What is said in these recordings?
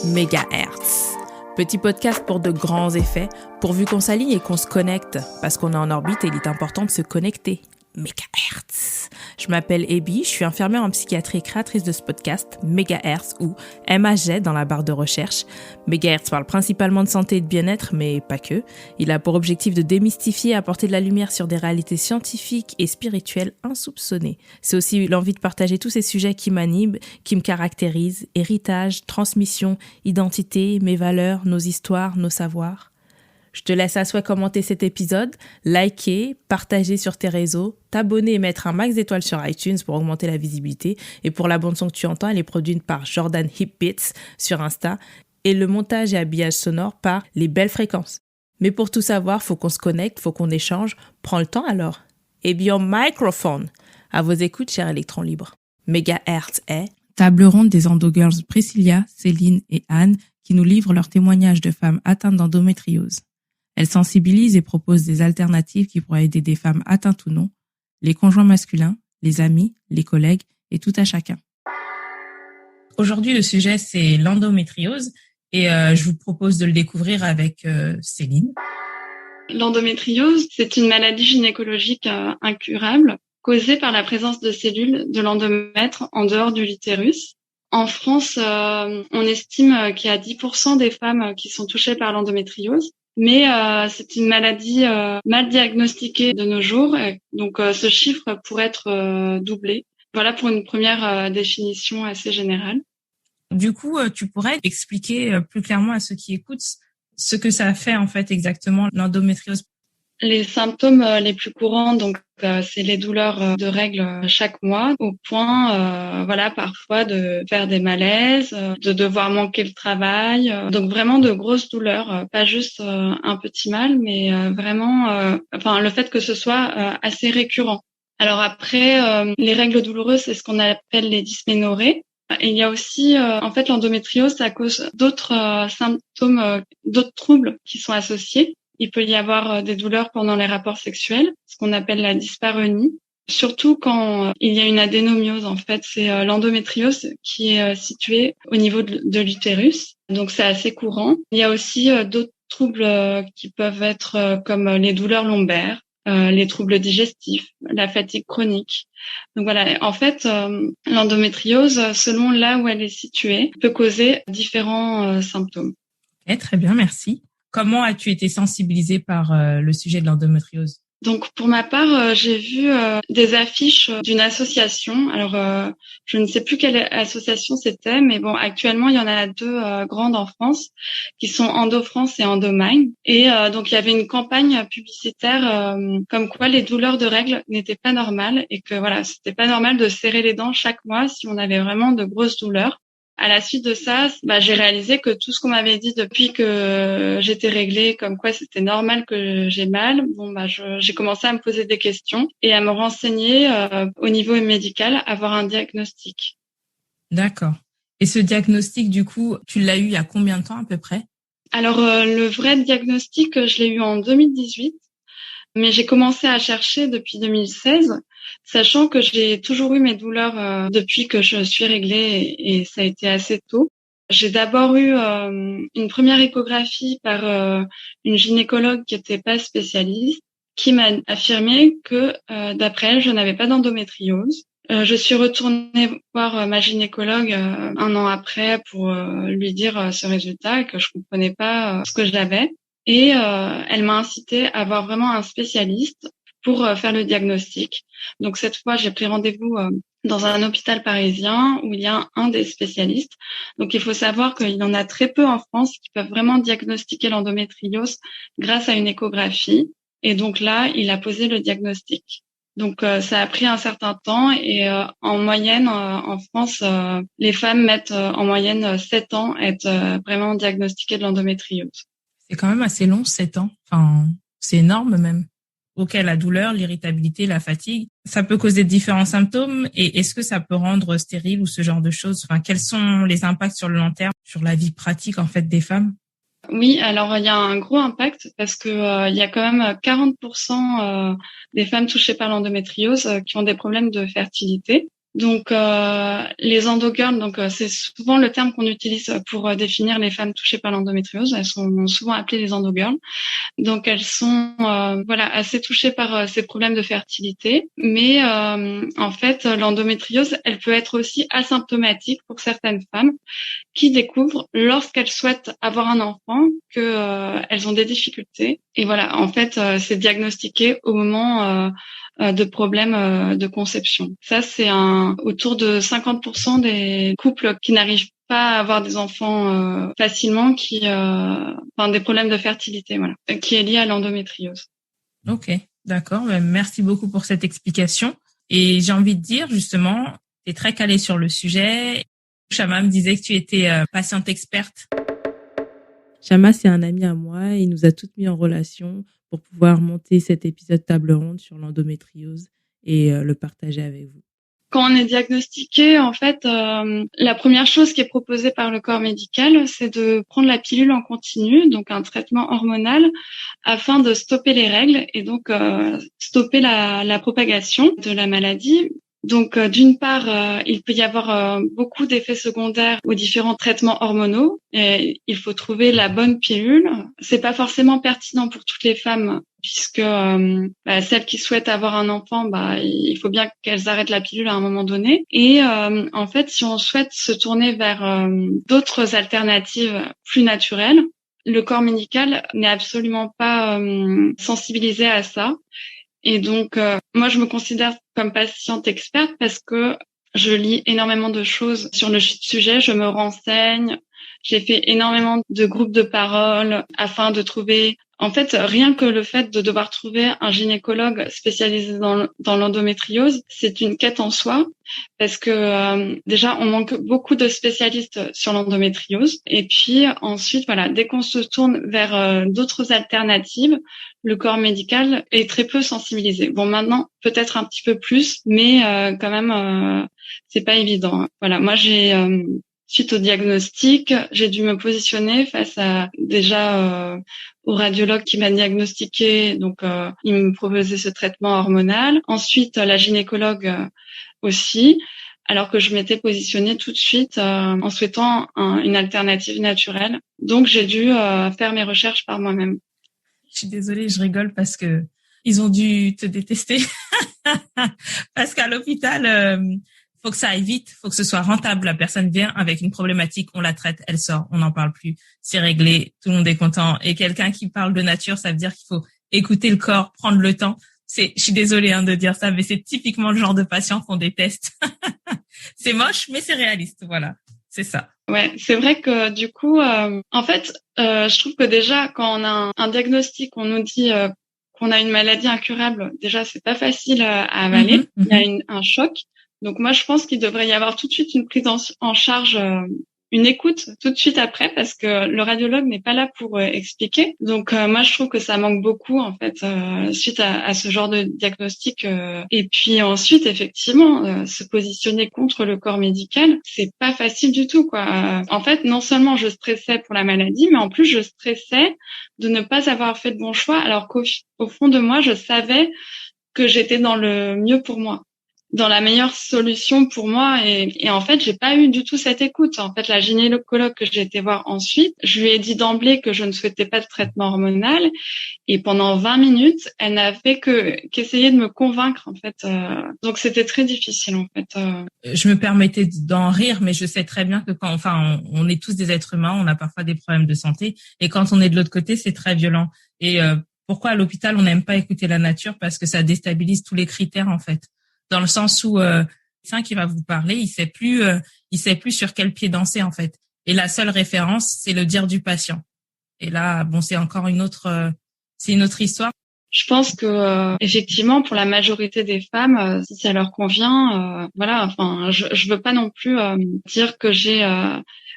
Mégahertz. Petit podcast pour de grands effets, pourvu qu'on s'aligne et qu'on se connecte, parce qu'on est en orbite et il est important de se connecter. Mégahertz. Je m'appelle Ebi, je suis infirmière en psychiatrie et créatrice de ce podcast, Mégahertz ou MAG dans la barre de recherche. Mégahertz parle principalement de santé et de bien-être, mais pas que. Il a pour objectif de démystifier et apporter de la lumière sur des réalités scientifiques et spirituelles insoupçonnées. C'est aussi l'envie de partager tous ces sujets qui m'animent, qui me caractérisent, héritage, transmission, identité, mes valeurs, nos histoires, nos savoirs. Je te laisse à souhait commenter cet épisode, liker, partager sur tes réseaux, t'abonner et mettre un max d'étoiles sur iTunes pour augmenter la visibilité. Et pour la bande son que tu entends, elle est produite par Jordan Hipbits sur Insta et le montage et habillage sonore par Les Belles Fréquences. Mais pour tout savoir, faut qu'on se connecte, faut qu'on échange. Prends le temps alors. Et bien, microphone. À vos écoutes, chers électrons libres. Mégahertz est table ronde des endogirls Priscilla, Céline et Anne qui nous livrent leurs témoignages de femmes atteintes d'endométriose. Elles sensibilisent et proposent des alternatives qui pourraient aider des femmes atteintes ou non, les conjoints masculins, les amis, les collègues et tout à chacun. Aujourd'hui, le sujet, c'est l'endométriose et je vous propose de le découvrir avec Céline. L'endométriose, c'est une maladie gynécologique incurable causée par la présence de cellules de l'endomètre en dehors de l'utérus. En France, on estime qu'il y a 10% des femmes qui sont touchées par l'endométriose. Mais c'est une maladie mal diagnostiquée de nos jours, donc ce chiffre pourrait être doublé. Voilà pour une première définition assez générale. Du coup, tu pourrais expliquer plus clairement à ceux qui écoutent ce que ça fait en fait exactement l'endométriose. Les symptômes les plus courants, donc c'est les douleurs de règles chaque mois, au point, parfois de faire des malaises, de devoir manquer le travail, donc vraiment de grosses douleurs, pas juste un petit mal, mais vraiment, le fait que ce soit assez récurrent. Alors après, les règles douloureuses, c'est ce qu'on appelle les dysménorrhées. Et il y a aussi, l'endométriose, ça cause d'autres symptômes, d'autres troubles qui sont associés. Il peut y avoir des douleurs pendant les rapports sexuels, ce qu'on appelle la dyspareunie. Surtout quand il y a une adénomiose, en fait, c'est l'endométriose qui est située au niveau de l'utérus. Donc c'est assez courant. Il y a aussi d'autres troubles qui peuvent être comme les douleurs lombaires, les troubles digestifs, la fatigue chronique. Donc voilà, en fait, l'endométriose, selon là où elle est située, peut causer différents symptômes. Okay, très bien, merci. Comment as-tu été sensibilisée par le sujet de l'endométriose ? Donc pour ma part, j'ai vu des affiches d'une association. Alors je ne sais plus quelle association c'était, mais bon, actuellement il y en a deux grandes en France qui sont EndoFrance et EndoMind. Et donc il y avait une campagne publicitaire comme quoi les douleurs de règles n'étaient pas normales et que voilà, c'était pas normal de serrer les dents chaque mois si on avait vraiment de grosses douleurs. À la suite de ça, j'ai réalisé que tout ce qu'on m'avait dit depuis que j'étais réglée, comme quoi c'était normal que j'ai mal, j'ai commencé à me poser des questions et à me renseigner au niveau médical, avoir un diagnostic. D'accord. Et ce diagnostic, du coup, tu l'as eu il y a combien de temps à peu près ? Alors, le vrai diagnostic, je l'ai eu en 2018. Mais j'ai commencé à chercher depuis 2016, sachant que j'ai toujours eu mes douleurs depuis que je suis réglée et ça a été assez tôt. J'ai d'abord eu une première échographie par une gynécologue qui n'était pas spécialiste, qui m'a affirmé que d'après elle, je n'avais pas d'endométriose. Je suis retournée voir ma gynécologue un an après pour lui dire ce résultat et que je comprenais pas ce que j'avais. Et elle m'a incité à voir vraiment un spécialiste pour faire le diagnostic. Donc cette fois, j'ai pris rendez-vous dans un hôpital parisien où il y a un des spécialistes. Donc il faut savoir qu'il y en a très peu en France qui peuvent vraiment diagnostiquer l'endométriose grâce à une échographie. Et donc là, il a posé le diagnostic. Donc ça a pris un certain temps et en moyenne, en France, les femmes mettent en moyenne 7 ans à être vraiment diagnostiquées de l'endométriose. C'est quand même assez long, 7 ans. Enfin, c'est énorme même. Ok, la douleur, l'irritabilité, la fatigue, ça peut causer différents symptômes. Et est-ce que ça peut rendre stérile ou ce genre de choses ? Enfin, quels sont les impacts sur le long terme, sur la vie pratique en fait des femmes ? Oui, alors il y a un gros impact parce que il y a quand même 40% des femmes touchées par l'endométriose qui ont des problèmes de fertilité. Donc les endogirls, donc c'est souvent le terme qu'on utilise pour définir les femmes touchées par l'endométriose. Elles sont souvent appelées les endogirls. Donc elles sont voilà assez touchées par ces problèmes de fertilité, mais en fait l'endométriose, elle peut être aussi asymptomatique pour certaines femmes qui découvrent lorsqu'elles souhaitent avoir un enfant que elles ont des difficultés. Et voilà, en fait, c'est diagnostiqué au moment de problèmes de conception. Ça, c'est autour de 50% des couples qui n'arrivent pas à avoir des enfants facilement, des problèmes de fertilité, voilà, qui est lié à l'endométriose. Ok, d'accord. Merci beaucoup pour cette explication. Et j'ai envie de dire, justement, tu es très calée sur le sujet. Chama me disait que tu étais patiente experte. Chama, c'est un ami à moi et il nous a toutes mis en relation pour pouvoir monter cet épisode table ronde sur l'endométriose et le partager avec vous. Quand on est diagnostiqué, en fait, la première chose qui est proposée par le corps médical, c'est de prendre la pilule en continu, donc un traitement hormonal, afin de stopper les règles et donc stopper la propagation de la maladie. Donc, d'une part, il peut y avoir beaucoup d'effets secondaires aux différents traitements hormonaux et il faut trouver la bonne pilule. C'est pas forcément pertinent pour toutes les femmes puisque celles qui souhaitent avoir un enfant, il faut bien qu'elles arrêtent la pilule à un moment donné. Et en fait, si on souhaite se tourner vers d'autres alternatives plus naturelles, le corps médical n'est absolument pas sensibilisé à ça. Et donc, moi, je me considère comme patiente experte parce que je lis énormément de choses sur le sujet, je me renseigne, j'ai fait énormément de groupes de parole afin de trouver... En fait, rien que le fait de devoir trouver un gynécologue spécialisé dans l'endométriose, c'est une quête en soi parce que déjà, on manque beaucoup de spécialistes sur l'endométriose. Et puis ensuite, voilà, dès qu'on se tourne vers d'autres alternatives, le corps médical est très peu sensibilisé. Bon, maintenant, peut-être un petit peu plus, mais quand même, c'est pas évident. Voilà, moi, suite au diagnostic, j'ai dû me positionner face à déjà au radiologue qui m'a diagnostiqué. Donc, il me proposait ce traitement hormonal. Ensuite, la gynécologue aussi, alors que je m'étais positionnée tout de suite en souhaitant une alternative naturelle. Donc, j'ai dû faire mes recherches par moi-même. Je suis désolée, je rigole parce que ils ont dû te détester. Parce qu'à l'hôpital, faut que ça aille vite, faut que ce soit rentable. La personne vient avec une problématique, on la traite, elle sort, on n'en parle plus, c'est réglé, tout le monde est content. Et quelqu'un qui parle de nature, ça veut dire qu'il faut écouter le corps, prendre le temps. Je suis désolée de dire ça, mais c'est typiquement le genre de patient qu'on déteste. C'est moche, mais c'est réaliste, voilà, c'est ça. Ouais, c'est vrai que du coup, en fait, je trouve que déjà quand on a un diagnostic, on nous dit qu'on a une maladie incurable, déjà c'est pas facile à avaler. Il y a un choc. Donc moi, je pense qu'il devrait y avoir tout de suite une prise en charge, une écoute tout de suite après, parce que le radiologue n'est pas là pour expliquer. Donc moi, je trouve que ça manque beaucoup en fait suite à ce genre de diagnostic. Et puis ensuite, effectivement, se positionner contre le corps médical, c'est pas facile du tout, quoi. En fait, non seulement je stressais pour la maladie, mais en plus je stressais de ne pas avoir fait de bon choix, alors qu'au fond de moi, je savais que j'étais dans le mieux pour moi, dans la meilleure solution pour moi. Et en fait, j'ai pas eu du tout cette écoute. En fait, la gynécologue que j'ai été voir ensuite, je lui ai dit d'emblée que je ne souhaitais pas de traitement hormonal. Et pendant 20 minutes, elle n'a fait qu'essayer de me convaincre, en fait. Donc, c'était très difficile, en fait. Je me permettais d'en rire, mais je sais très bien que on est tous des êtres humains, on a parfois des problèmes de santé. Et quand on est de l'autre côté, c'est très violent. Et pourquoi à l'hôpital, on n'aime pas écouter la nature? Parce que ça déstabilise tous les critères, en fait. Dans le sens où le médecin qui va vous parler, il sait plus sur quel pied danser en fait. Et la seule référence, c'est le dire du patient. Et là, bon, c'est encore une autre histoire. Je pense que effectivement, pour la majorité des femmes, si ça leur convient, voilà. Enfin, je veux pas non plus dire que j'ai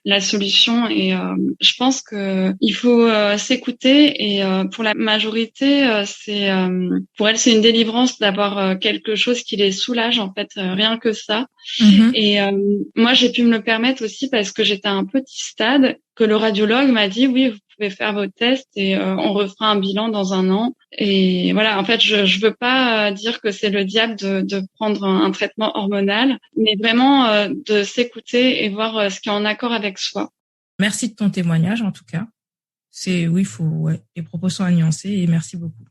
la solution. Et je pense que il faut s'écouter. Et pour la majorité, pour elles, c'est une délivrance d'avoir quelque chose qui les soulage en fait, rien que ça. Et moi, j'ai pu me le permettre aussi parce que j'étais à un petit stade que le radiologue m'a dit oui, vous pouvez faire vos tests et on refera un bilan dans 1 an. Et voilà, en fait, je veux pas dire que c'est le diable de prendre un traitement hormonal, mais vraiment de s'écouter et voir ce qui est en accord avec soi. Merci de ton témoignage, en tout cas. Les propos sont à nuancer et merci beaucoup.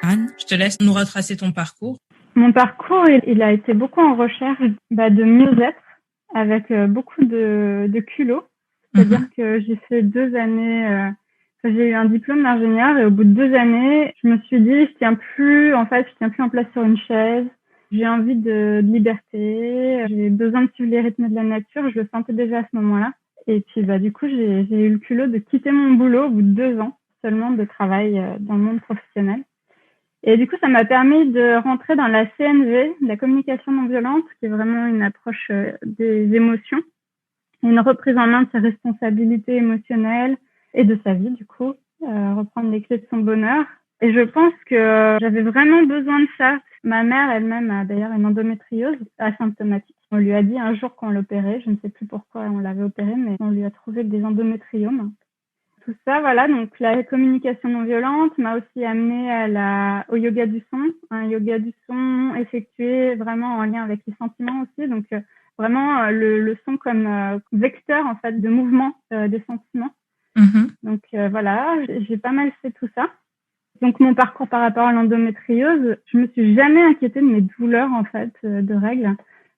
Anne, je te laisse nous retracer ton parcours. Mon parcours, il a été beaucoup en recherche de mieux-être, avec beaucoup de culot. C'est-à-dire que j'ai fait 2 années, j'ai eu un diplôme d'ingénieur et au bout de 2 années, je me suis dit, je tiens plus en place sur une chaise. J'ai envie de liberté, j'ai besoin de suivre les rythmes de la nature, je le sentais déjà à ce moment-là. Et puis, du coup, j'ai eu le culot de quitter mon boulot au bout de 2 ans seulement de travail dans le monde professionnel. Et du coup, ça m'a permis de rentrer dans la CNV, la communication non violente, qui est vraiment une approche des émotions, une reprise en main de ses responsabilités émotionnelles et de sa vie, du coup, reprendre les clés de son bonheur. Et je pense que j'avais vraiment besoin de ça. Ma mère elle-même a d'ailleurs une endométriose asymptomatique. On lui a dit un jour qu'on l'opérait, je ne sais plus pourquoi on l'avait opérée, mais on lui a trouvé des endométriomes. Tout ça, voilà, donc la communication non violente m'a aussi amenée au yoga du son, un yoga du son effectué vraiment en lien avec les sentiments aussi, donc vraiment le son comme vecteur en fait de mouvement des sentiments. Donc voilà, j'ai pas mal fait tout ça. Donc mon parcours par rapport à l'endométriose, je me suis jamais inquiétée de mes douleurs en fait de règles.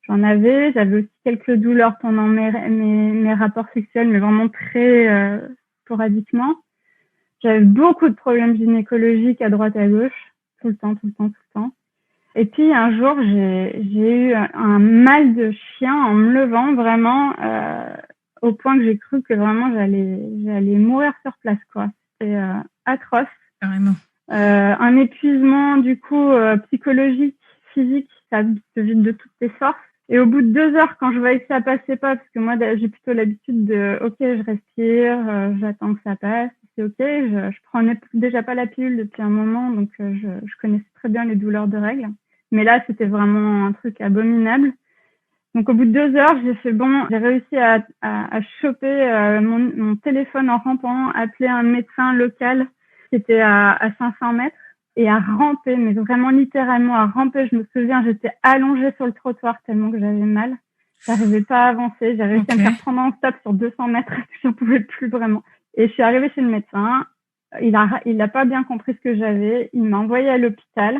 J'avais aussi quelques douleurs pendant mes rapports sexuels, mais vraiment très sporadiquement. J'avais beaucoup de problèmes gynécologiques à droite et à gauche, tout le temps. Et puis un jour, j'ai eu un mal de chien en me levant, vraiment, au point que j'ai cru que vraiment j'allais mourir sur place, quoi. C'était atroce. Carrément. Un épuisement du coup psychologique, physique, ça te vide de toutes tes forces. Et au bout de 2 heures, quand je voyais que ça passait pas, parce que moi j'ai plutôt l'habitude de ok, je respire, j'attends que ça passe, c'est ok. Je prenais déjà pas la pilule depuis un moment, donc je connaissais très bien les douleurs de règles. Mais là, c'était vraiment un truc abominable. Donc au bout de 2 heures, j'ai réussi à choper mon téléphone en rampant, appeler un médecin local qui était à 500 mètres et à ramper, mais vraiment littéralement à ramper. Je me souviens, j'étais allongée sur le trottoir tellement que j'avais mal. J'arrivais pas à avancer. J'ai réussi à me faire prendre en stop sur 200 mètres. J'en pouvais plus vraiment. Et je suis arrivée chez le médecin. Il a pas bien compris ce que j'avais. Il m'a envoyée à l'hôpital.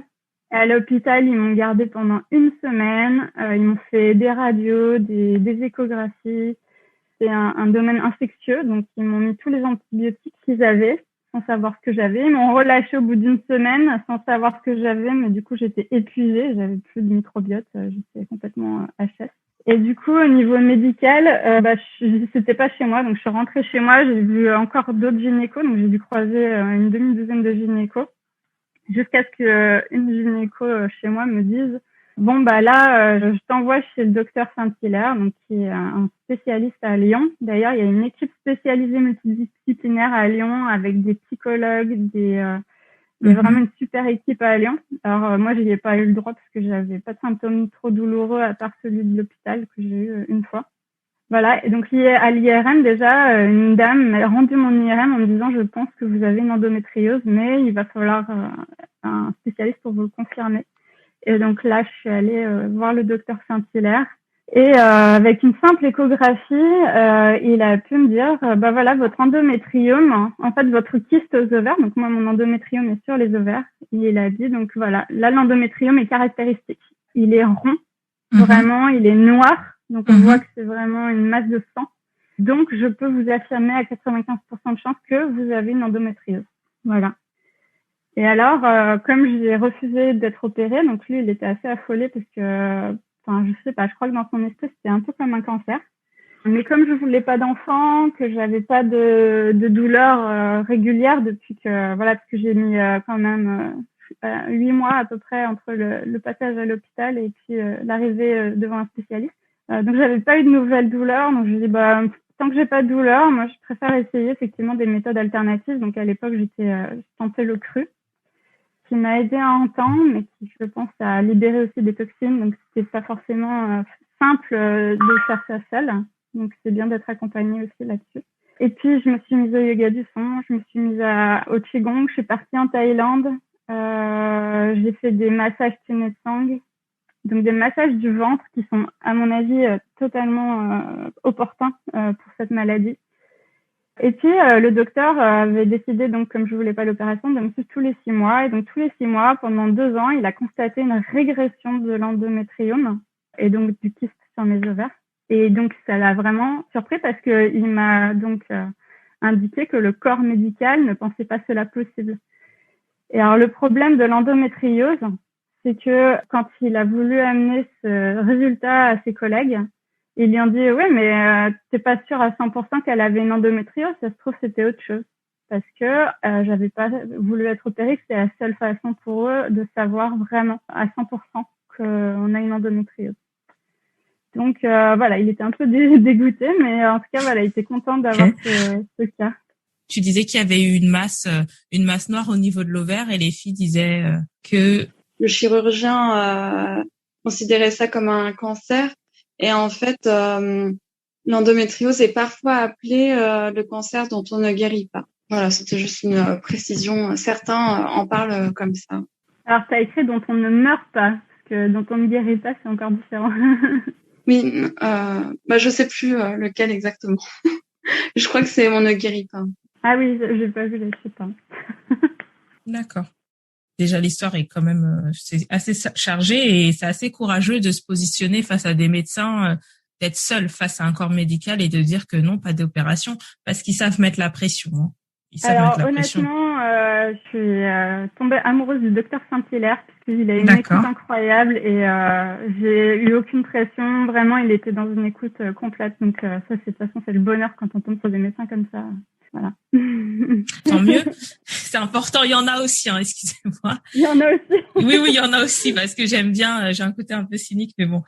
Et à l'hôpital, ils m'ont gardée pendant 1 semaine. Ils m'ont fait des radios, des échographies. C'est un domaine infectieux, donc ils m'ont mis tous les antibiotiques qu'ils avaient, sans savoir ce que j'avais. Ils m'ont relâché au bout d'1 semaine, sans savoir ce que j'avais, mais du coup, j'étais épuisée, j'avais plus de microbiote, j'étais complètement HS. Et du coup, au niveau médical, c'était pas chez moi, donc je suis rentrée chez moi, j'ai vu encore d'autres gynécos, donc j'ai dû croiser une demi-douzaine de gynécos, jusqu'à ce qu'une gynéco chez moi me dise bon, là, je t'envoie chez le docteur Saint-Hilaire, donc qui est un spécialiste à Lyon. D'ailleurs, il y a une équipe spécialisée multidisciplinaire à Lyon avec des psychologues, il y a vraiment une super équipe à Lyon. Alors, moi, j'y ai pas eu le droit parce que j'avais pas de symptômes trop douloureux à part celui de l'hôpital que j'ai eu une fois. Voilà. Et donc, à l'IRM, déjà, une dame m'a rendu mon IRM en me disant, je pense que vous avez une endométriose, mais il va falloir un spécialiste pour vous le confirmer. Et donc là, je suis allée voir le docteur Saint-Hilaire. Et avec une simple échographie, il a pu me dire, voilà, votre endométriome, en fait, votre kyste aux ovaires, donc moi, mon endométriome est sur les ovaires. Et il a dit, donc voilà, là, l'endométriome est caractéristique. Il est rond, vraiment, il est noir. Donc on voit que c'est vraiment une masse de sang. Donc, je peux vous affirmer à 95% de chance que vous avez une endométriose. Voilà. Et alors, comme j'ai refusé d'être opérée, donc lui, il était assez affolé parce que, je sais pas, je crois que dans son esprit, c'était un peu comme un cancer. Mais comme je voulais pas d'enfant, que j'avais pas de douleur régulière depuis que, parce que j'ai mis quand même 8 mois à peu près entre le passage à l'hôpital et puis l'arrivée devant un spécialiste. Donc, j'avais pas eu de nouvelles douleurs. Donc, je dis, tant que j'ai pas de douleur, moi, je préfère essayer effectivement des méthodes alternatives. Donc, à l'époque, je tentais le cru, qui m'a aidé à entendre, mais qui, je pense, a libéré aussi des toxines. Donc, c'était pas forcément simple de faire ça seule. Donc, c'est bien d'être accompagnée aussi là-dessus. Et puis, je me suis mise au yoga du son, je me suis mise au Qigong, je suis partie en Thaïlande. J'ai fait des massages Tsinetsang, donc des massages du ventre qui sont, à mon avis, totalement opportuns pour cette maladie. Et puis, le docteur avait décidé, donc, comme je voulais pas l'opération, de me suivre tous les 6 mois. Et donc, tous les 6 mois, pendant 2 ans, il a constaté une régression de l'endométriome et donc du kyste sur mes ovaires. Et donc, ça l'a vraiment surpris parce que il m'a donc indiqué que le corps médical ne pensait pas cela possible. Et alors, le problème de l'endométriose, c'est que quand il a voulu amener ce résultat à ses collègues, ils lui ont dit, ouais, mais t'es pas sûre à 100% qu'elle avait une endométriose, ça se trouve c'était autre chose. Parce que j'avais pas voulu être opérée, que c'était la seule façon pour eux de savoir vraiment à 100% qu'on a une endométriose. Donc voilà, il était un peu dégoûté, mais en tout cas, voilà, il était content d'avoir ce cas. Tu disais qu'il y avait eu une masse noire au niveau de l'ovaire et les filles disaient que... Le chirurgien considérait ça comme un cancer. Et en fait, l'endométriose est parfois appelée le cancer dont on ne guérit pas. Voilà, c'était juste une précision. Certains en parlent comme ça. Alors, tu as écrit dont on ne meurt pas, parce que dont on ne guérit pas, c'est encore différent. Oui, je sais plus lequel exactement. Je crois que c'est on ne guérit pas. Ah oui, j'ai pas vu, je sais pas. D'accord. Déjà, l'histoire est quand même c'est assez chargée et c'est assez courageux de se positionner face à des médecins, d'être seul face à un corps médical et de dire que non, pas d'opération, parce qu'ils savent mettre la pression. Hein. Ils savent mettre la pression. Honnêtement, je suis tombée amoureuse du docteur Saint-Hilaire puisqu'il a une écoute incroyable et j'ai eu aucune pression. Vraiment, il était dans une écoute complète. Donc ça, de toute façon, c'est le bonheur quand on tombe sur des médecins comme ça. Voilà. Tant mieux. C'est important. Il y en a aussi, hein, excusez-moi. Il y en a aussi. Oui, il y en a aussi parce que j'aime bien, j'ai un côté un peu cynique, mais bon.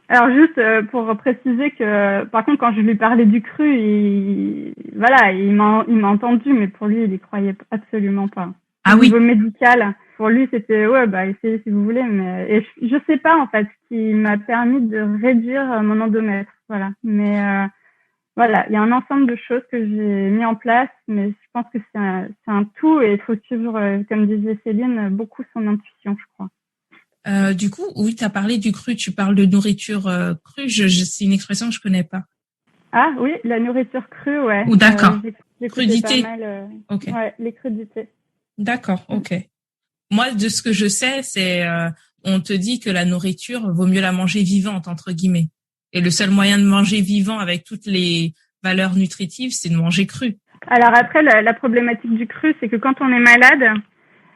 Alors juste pour préciser que par contre quand je lui parlais du cru, il m'a entendu, mais pour lui il y croyait absolument pas. Ah oui. Au niveau médical, pour lui c'était essayez si vous voulez, mais et je sais pas en fait ce qui m'a permis de réduire mon endomètre, voilà. Mais voilà, il y a un ensemble de choses que j'ai mis en place, mais je pense que c'est un tout et il faut suivre, comme disait Céline, beaucoup son intuition, je crois. Du coup, oui, tu as parlé du cru, tu parles de nourriture crue, c'est une expression que je connais pas. Ah oui, la nourriture crue, ouais. Ou d'accord. Crudité. Ok. Ouais, les crudités. D'accord, ok. Moi, de ce que je sais, c'est on te dit que la nourriture vaut mieux la manger vivante entre guillemets. Et le seul moyen de manger vivant avec toutes les valeurs nutritives, c'est de manger cru. Alors après, la problématique du cru, c'est que quand on est malade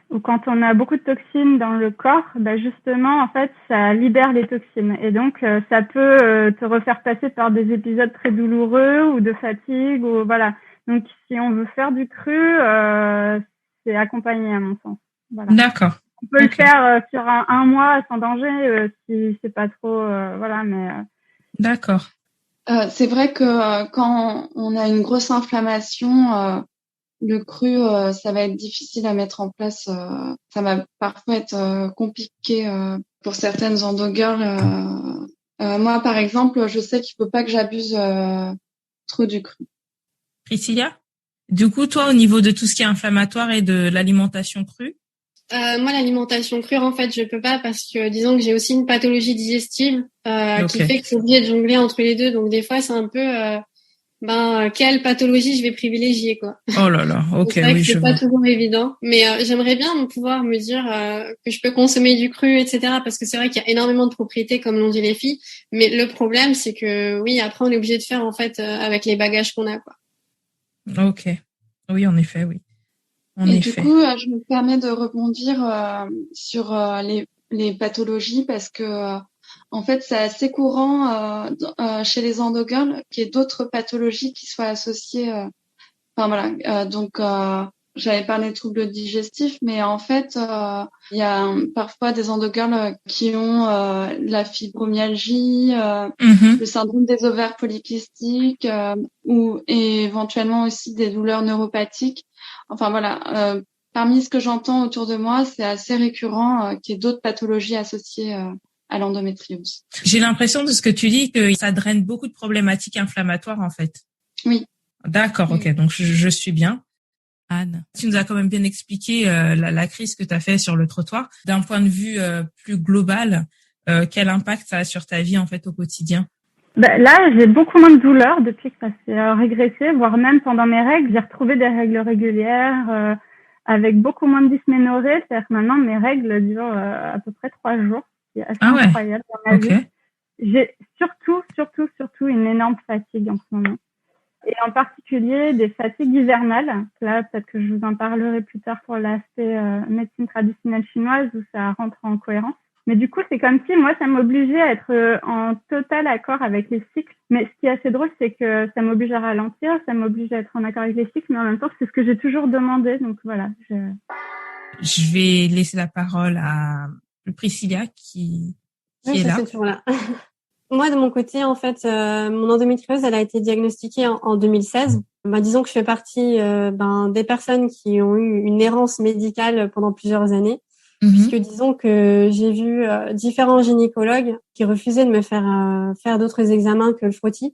ou quand on a beaucoup de toxines dans le corps, justement, en fait, ça libère les toxines. Et donc, ça peut te refaire passer par des épisodes très douloureux ou de fatigue ou voilà. Donc, si on veut faire du cru, c'est accompagné à mon sens. Voilà. D'accord. On peut le faire sur un mois sans danger si c'est pas trop, voilà, mais. D'accord. C'est vrai que quand on a une grosse inflammation, le cru, ça va être difficile à mettre en place. Ça va parfois être compliqué pour certaines endogirls. Moi, par exemple, je sais qu'il faut pas que j'abuse trop du cru. Priscilla, du coup, toi, au niveau de tout ce qui est inflammatoire et de l'alimentation crue? Moi, l'alimentation crue, en fait, je peux pas parce que, disons que j'ai aussi une pathologie digestive qui fait que je suis obligée de jongler entre les deux. Donc, des fois, c'est un peu, quelle pathologie je vais privilégier, quoi. Oh là là, ok, c'est vrai oui, que c'est pas toujours évident. Mais j'aimerais bien pouvoir me dire que je peux consommer du cru, etc. Parce que c'est vrai qu'il y a énormément de propriétés, comme l'ont dit les filles. Mais le problème, c'est que, oui, après, on est obligé de faire, en fait, avec les bagages qu'on a, quoi. Ok. Oui, en effet, oui. Du coup, je me permets de rebondir sur les pathologies parce que en fait, c'est assez courant chez les endogirls qu'il y ait d'autres pathologies qui soient associées. Donc j'avais parlé de troubles digestifs, mais en fait, il y a parfois des endogirls qui ont la fibromyalgie, le syndrome des ovaires polykystiques ou éventuellement aussi des douleurs neuropathiques. Enfin voilà, parmi ce que j'entends autour de moi, c'est assez récurrent qu'il y ait d'autres pathologies associées à l'endométriose. J'ai l'impression de ce que tu dis que ça draine beaucoup de problématiques inflammatoires en fait. Oui. D'accord, ok. Donc, je suis bien. Anne, tu nous as quand même bien expliqué la crise que tu as fait sur le trottoir. D'un point de vue plus global, quel impact ça a sur ta vie en fait au quotidien? Là, j'ai beaucoup moins de douleurs depuis que ça s'est régressé, voire même pendant mes règles, j'ai retrouvé des règles régulières avec beaucoup moins de dysménorrhée. C'est-à-dire que maintenant, mes règles durent à peu près 3 jours, ce qui est assez incroyable dans ma vie. J'ai surtout une énorme fatigue en ce moment. Et en particulier des fatigues hivernales. Là, peut-être que je vous en parlerai plus tard pour l'aspect médecine traditionnelle chinoise où ça rentre en cohérence. Mais du coup, c'est comme si moi, ça m'obligeait à être en total accord avec les cycles. Mais ce qui est assez drôle, c'est que ça m'oblige à ralentir, ça m'oblige à être en accord avec les cycles, mais en même temps, c'est ce que j'ai toujours demandé. Donc voilà. Je vais laisser la parole à Priscilla qui est là. C'est toujours là. Moi, de mon côté, en fait, mon endométriose, elle a été diagnostiquée en 2016. Disons que je fais partie des personnes qui ont eu une errance médicale pendant plusieurs années. Puisque disons que j'ai vu différents gynécologues qui refusaient de me faire d'autres examens que le frottis,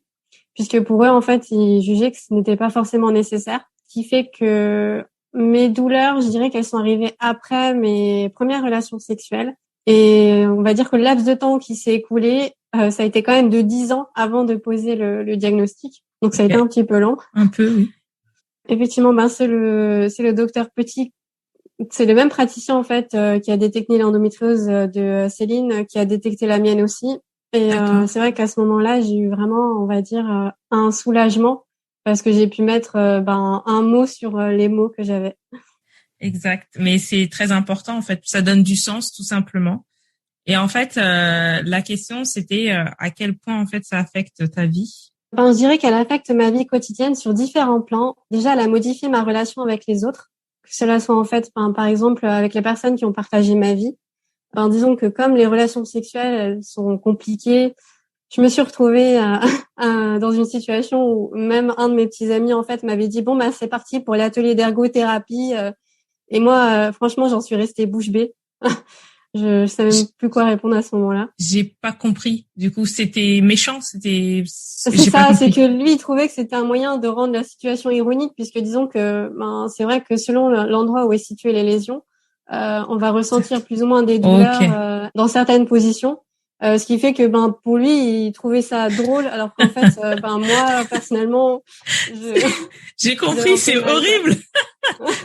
puisque pour eux, en fait, ils jugeaient que ce n'était pas forcément nécessaire. Ce qui fait que mes douleurs, je dirais qu'elles sont arrivées après mes premières relations sexuelles. Et on va dire que le laps de temps qui s'est écoulé, ça a été quand même de 10 ans avant de poser le diagnostic. Donc ça a été un petit peu long. Un peu, oui. Effectivement, c'est le docteur Petit. C'est le même praticien en fait qui a détecté l'endométriose de Céline, qui a détecté la mienne aussi. Et c'est vrai qu'à ce moment-là, j'ai eu vraiment, on va dire, un soulagement parce que j'ai pu mettre un mot sur les mots que j'avais. Exact, mais c'est très important en fait. Ça donne du sens tout simplement. Et en fait, la question c'était à quel point en fait ça affecte ta vie. Je dirais qu'elle affecte ma vie quotidienne sur différents plans. Déjà, elle a modifié ma relation avec les autres. Que cela soit en fait, par exemple, avec les personnes qui ont partagé ma vie. Disons que comme les relations sexuelles elles sont compliquées, je me suis retrouvée dans une situation où même un de mes petits amis en fait m'avait dit c'est parti pour l'atelier d'ergothérapie et moi franchement j'en suis restée bouche bée. Je savais même plus quoi répondre à ce moment-là. J'ai pas compris. Du coup, c'était méchant, c'était. C'est ça, c'est que lui il trouvait que c'était un moyen de rendre la situation ironique puisque disons que c'est vrai que selon l'endroit où est située les lésions, on va ressentir plus ou moins des douleurs dans certaines positions. Ce qui fait que pour lui il trouvait ça drôle alors qu'en fait moi personnellement j'ai compris, c'est horrible.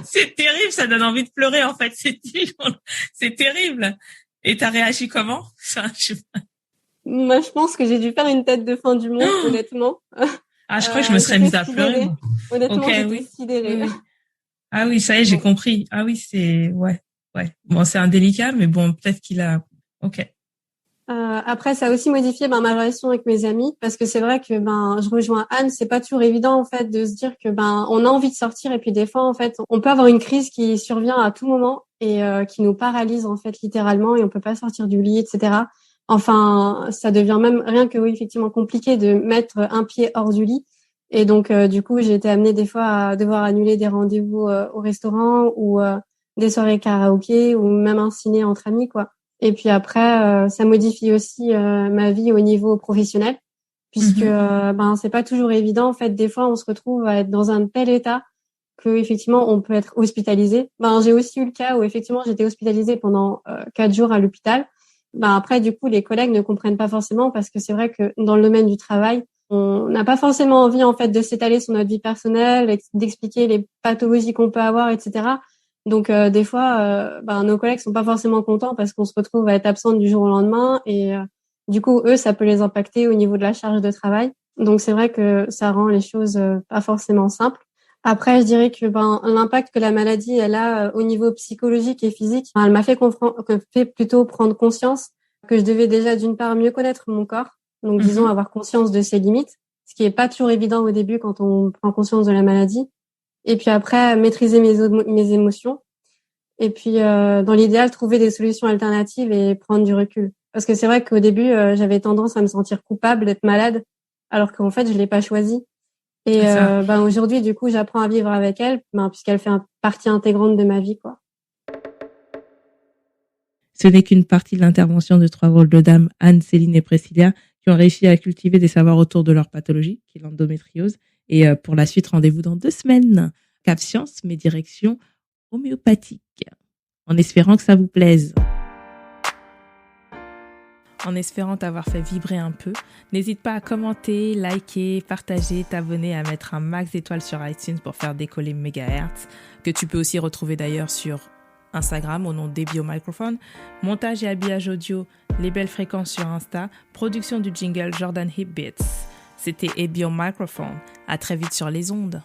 C'est terrible, ça donne envie de pleurer en fait, c'est terrible. Et t'as réagi comment? Moi je pense que j'ai dû faire une tête de fin du monde honnêtement. Je crois que je me serais mise à pleurer. Honnêtement, j'étais sidérée. Oui. Ah oui, ça y est, j'ai compris. Ah oui, c'est ouais. Bon, c'est indélicat, mais bon, peut-être qu'il a. Ok. Après, ça a aussi modifié ma relation avec mes amis parce que c'est vrai que je rejoins Anne, c'est pas toujours évident en fait de se dire que on a envie de sortir et puis des fois en fait on peut avoir une crise qui survient à tout moment et qui nous paralyse en fait littéralement et on peut pas sortir du lit, etc. Enfin, ça devient même rien que effectivement compliqué de mettre un pied hors du lit et donc du coup j'ai été amenée des fois à devoir annuler des rendez-vous au restaurant ou des soirées karaoké ou même un ciné entre amis quoi. Et puis après, ça modifie aussi ma vie au niveau professionnel, puisque c'est pas toujours évident. En fait, des fois, on se retrouve à être dans un tel état que effectivement, on peut être hospitalisé. J'ai aussi eu le cas où effectivement, j'étais hospitalisée pendant 4 jours à l'hôpital. Après, du coup, les collègues ne comprennent pas forcément parce que c'est vrai que dans le domaine du travail, on n'a pas forcément envie en fait de s'étaler sur notre vie personnelle, d'expliquer les pathologies qu'on peut avoir, etc. Donc des fois, nos collègues sont pas forcément contents parce qu'on se retrouve à être absente du jour au lendemain et du coup eux ça peut les impacter au niveau de la charge de travail. Donc c'est vrai que ça rend les choses pas forcément simples. Après je dirais que l'impact que la maladie elle a au niveau psychologique et physique, elle m'a fait plutôt prendre conscience que je devais déjà d'une part mieux connaître mon corps, donc disons avoir conscience de ses limites, ce qui est pas toujours évident au début quand on prend conscience de la maladie. Et puis après, maîtriser mes émotions. Et puis, dans l'idéal, trouver des solutions alternatives et prendre du recul. Parce que c'est vrai qu'au début, j'avais tendance à me sentir coupable d'être malade, alors qu'en fait, je l'ai pas choisi. Et aujourd'hui, du coup, j'apprends à vivre avec elle, puisqu'elle fait partie intégrante de ma vie, quoi. Ce n'est qu'une partie de l'intervention de 3 drôles de dames, Anne, Céline et Priscilla, qui ont réussi à cultiver des savoirs autour de leur pathologie, qui est l'endométriose, Et pour la suite, rendez-vous dans 2 semaines. Cap Science, mais direction homéopathique. En espérant que ça vous plaise. En espérant t'avoir fait vibrer un peu, n'hésite pas à commenter, liker, partager, t'abonner, à mettre un max d'étoiles sur iTunes pour faire décoller Megahertz, que tu peux aussi retrouver d'ailleurs sur Instagram au nom d'Ebio Microphone, montage et habillage audio, les belles fréquences sur Insta, production du jingle Jordan Hip Beats. C'était Ebio Microphone. À très vite sur les ondes.